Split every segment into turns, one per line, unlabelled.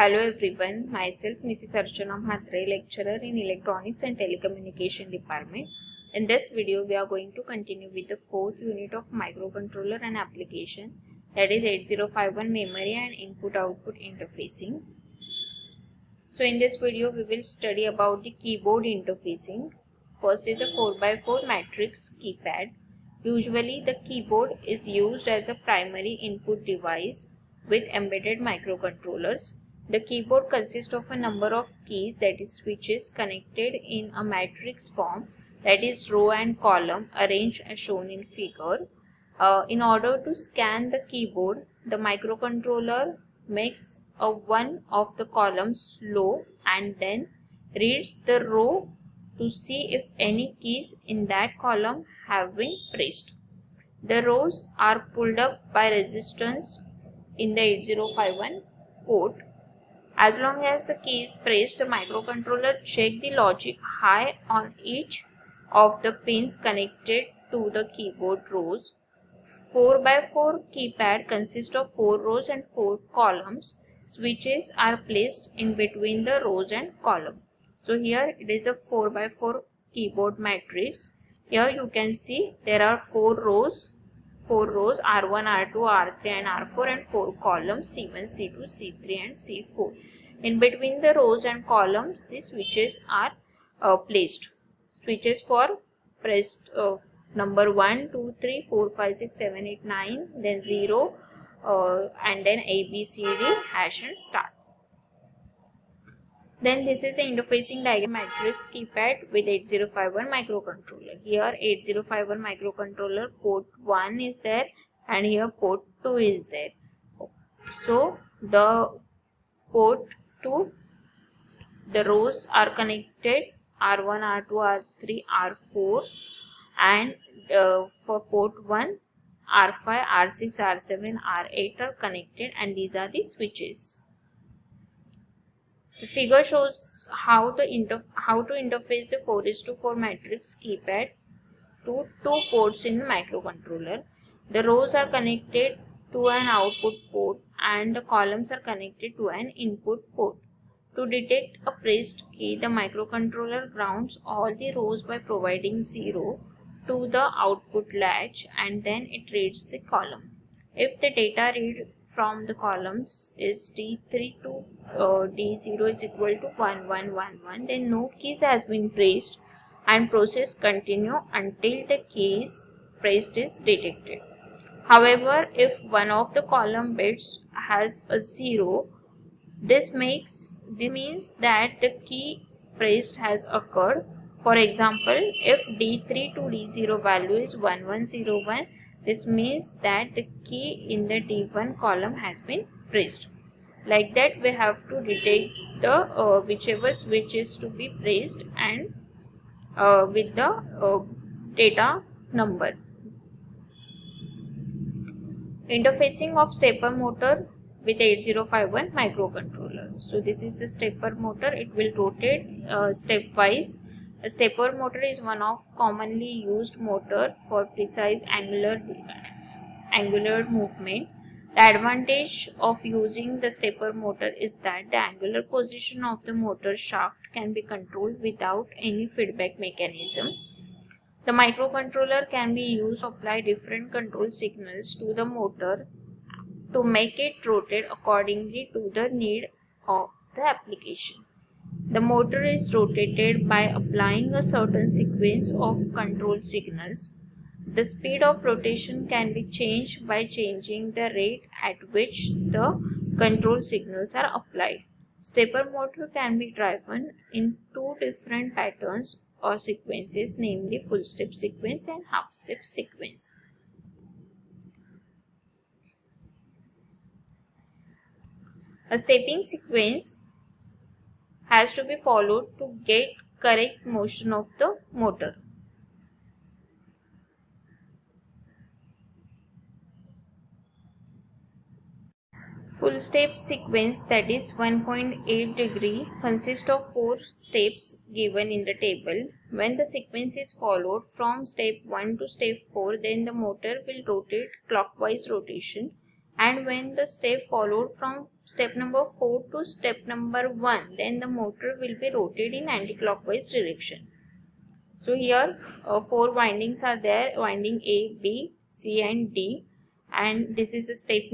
Hello everyone, myself Mrs. Archana Mhatre, lecturer in Electronics and Telecommunication Department. In this video, we are going to continue with the fourth unit of microcontroller and application, that is 8051 memory and input-output interfacing. So in this video, we will study about the keyboard interfacing. First is a 4x4 matrix keypad. Usually, the keyboard is used as a primary input device with embedded microcontrollers. The keyboard consists of a number of keys, that is switches, connected in a matrix form, that is row and column arranged as shown in figure. In order to scan the keyboard, the microcontroller makes one of the columns low and then reads the row to see if any keys in that column have been pressed. The rows are pulled up by resistance in the 8051 port. As long as the key is pressed, the microcontroller checks the logic high on each of the pins connected to the keyboard rows. 4x4 keypad consists of 4 rows and 4 columns. Switches are placed in between the rows and column. So here it is a 4x4 keyboard matrix. Here you can see there are 4 rows R1, R2, R3 and R4 and 4 columns C1, C2, C3 and C4. In between the rows and columns, the switches are placed. Switches for pressed number 1, 2, 3, 4, 5, 6, 7, 8, 9, then 0 and then A, B, C, D, hash and start. Then this is an interfacing diagram matrix keypad with 8051 microcontroller. Here 8051 microcontroller port 1 is there and here port 2 is there. So the port 2, the rows are connected R1, R2, R3, R4 and for port 1 R5, R6, R7, R8 are connected and these are the switches. The figure shows how to interface the 4:4 matrix keypad to 2 ports in microcontroller. The rows are connected to an output port and the columns are connected to an input port. To detect a pressed key, the microcontroller grounds all the rows by providing 0 to the output latch and then it reads the column. If the data read from the columns is D3 to D0 is equal to 1111, then no keys has been pressed and process continue until the keys pressed is detected. However, if one of the column bits has a 0, this means that the key pressed has occurred. For example, if D3 to D0 value is 1101, this means that the key in the D1 column has been pressed. Like that, we have to detect the whichever switch is to be pressed and with the data number. Interfacing of stepper motor with 8051 microcontroller. So this is the stepper motor. It will rotate stepwise. A stepper motor is one of commonly used motor for precise angular movement. The advantage of using the stepper motor is that the angular position of the motor shaft can be controlled without any feedback mechanism. The microcontroller can be used to apply different control signals to the motor to make it rotate accordingly to the need of the application. The motor is rotated by applying a certain sequence of control signals. The speed of rotation can be changed by changing the rate at which the control signals are applied. Stepper motor can be driven in 2 different patterns or sequences, namely full step sequence and half step sequence. A stepping sequence has to be followed to get correct motion of the motor. Full step sequence, that is 1.8 degree, consists of 4 steps given in the table. When the sequence is followed from step 1 to step 4, then the motor will rotate clockwise rotation and when the step followed from step number 4 to step number 1, then the motor will be rotated in anti-clockwise direction. So here 4 windings are there, winding A, B, C and D, and this is the step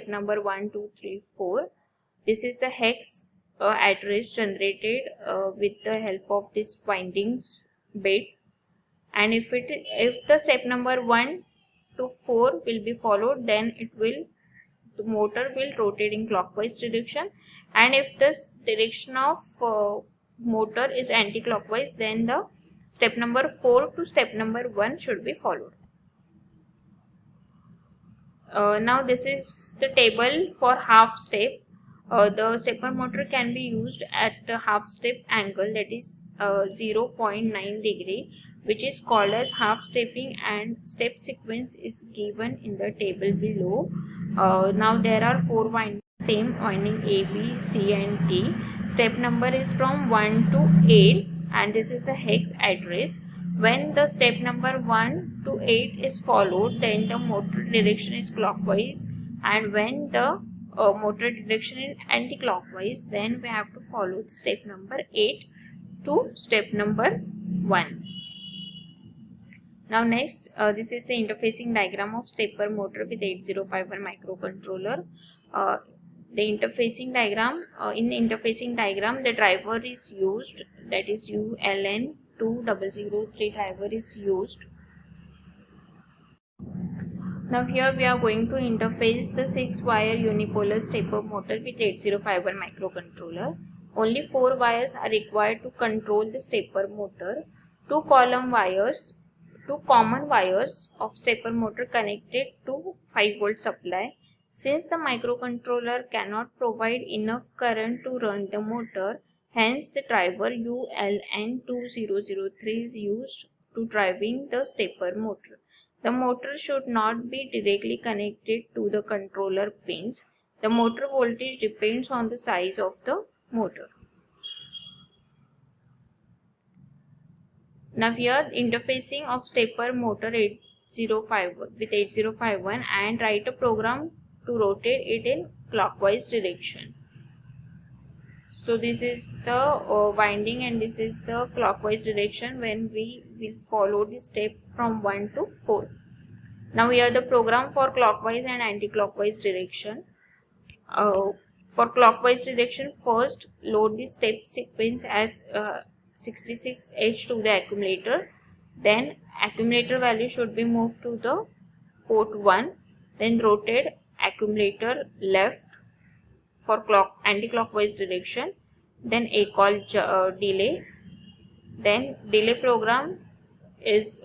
number 1, 2, 3, 4. This is the hex address generated with the help of this windings bit, and if the step number 1 to 4 will be followed, then the motor will rotate in clockwise direction, and if this direction of motor is anti-clockwise, then the step number 4 to step number 1 should be followed. Now this is the table for half step. The stepper motor can be used at the half step angle, that is 0.9 degree, which is called as half stepping, and step sequence is given in the table below. Now there are 4 windings, same winding A, B, C and D. Step number is from 1 to 8, and this is the hex address. When the step number 1 to 8 is followed, then the motor direction is clockwise, and when the motor direction is anti-clockwise, then we have to follow the step number 8 to step number 1. Now next, this is the interfacing diagram of stepper motor with 8051 microcontroller. The interfacing diagram, in interfacing diagram, the driver is used, that is ULN2003 driver is used. Now here we are going to interface the 6-wire unipolar stepper motor with 8051 microcontroller. Only 4 wires are required to control the stepper motor. Two common wires of stepper motor connected to 5-volt supply. Since the microcontroller cannot provide enough current to run the motor, hence the driver ULN2003 is used to driving the stepper motor. The motor should not be directly connected to the controller pins. The motor voltage depends on the size of the motor. Now here interfacing of stepper motor 8051 and write a program to rotate it in clockwise direction. So this is the winding, and this is the clockwise direction when we will follow the step from 1 to 4. Now here the program for clockwise and anti-clockwise direction. For clockwise direction, first load the step sequence as 66H to the accumulator. Then accumulator value should be moved to the port 1. Then rotate accumulator left for anti-clockwise direction. Then ACALL delay. Then delay program is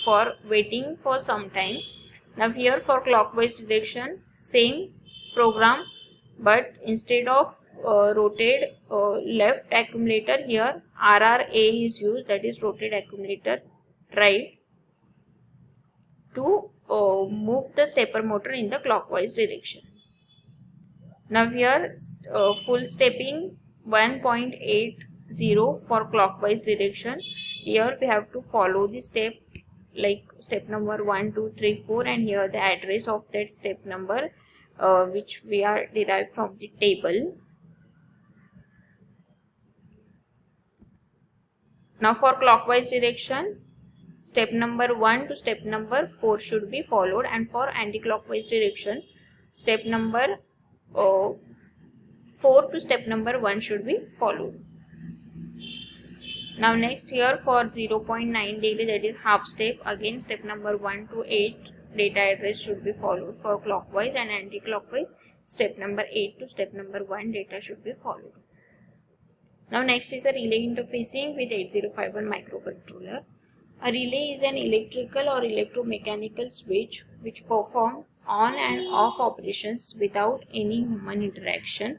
for waiting for some time. Now here for clockwise direction, same program, but instead of rotate left accumulator, here RRA is used, that is rotate accumulator right, to move the stepper motor in the clockwise direction. Now here full stepping 1.80 for clockwise direction. Here we have to follow the step like step number 1, 2, 3, 4, and here the address of that step number which we are derived from the table. Now for clockwise direction, step number 1 to step number 4 should be followed, and for anti-clockwise direction, step number 4 to step number 1 should be followed. Now next here for 0.9 degree, that is half step, again step number 1 to 8 data address should be followed for clockwise, and anti-clockwise step number 8 to step number 1 data should be followed. Now next is a relay interfacing with 8051 microcontroller. A relay is an electrical or electromechanical switch which perform on and off operations without any human interaction.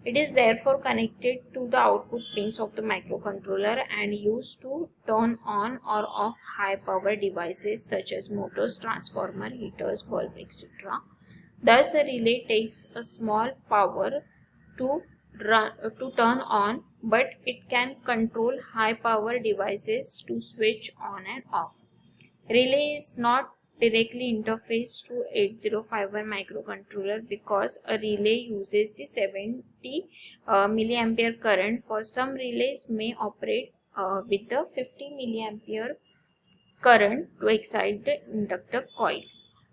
It is therefore connected to the output pins of the microcontroller and used to turn on or off high power devices such as motors, transformer, heaters, bulb, etc. Thus a relay takes a small power to turn on, but it can control high power devices to switch on and off. Relay is not directly interface to 8051 microcontroller because a relay uses the 70 milliampere current. For some relays may operate with the 50 milliampere current to excite the inductor coil.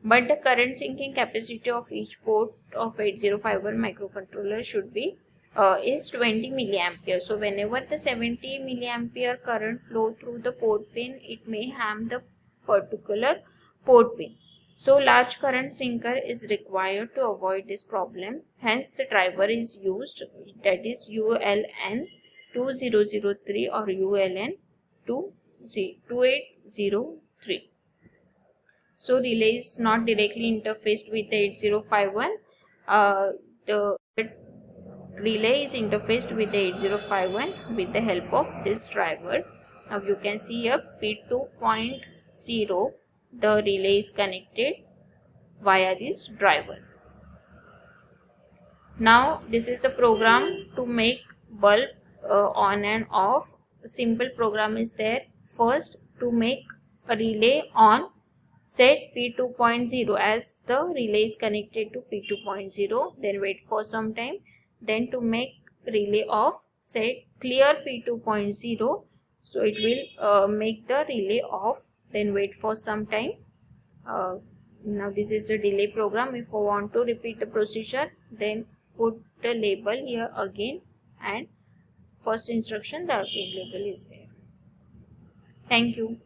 But the current sinking capacity of each port of 8051 microcontroller should be is 20 milliampere. So whenever the 70 milliampere current flow through the port pin, it may harm the particular port pin. So large current sinker is required to avoid this problem. Hence the driver is used, that is ULN 2003 or ULN 2803. So relay is not directly interfaced with the 8051. The relay is interfaced with the 8051 with the help of this driver. Now you can see here P2.0, the relay is connected via this driver. Now this is the program to make bulb on and off. A simple program is there. First, to make a relay on, set P2.0 as the relay is connected to P2.0, then wait for some time. Then to make relay off, set clear P2.0, so it will make the relay off, then wait for some time. Now this is a delay program. If I want to repeat the procedure, then put the label here again, and first instruction the again label is there. Thank you.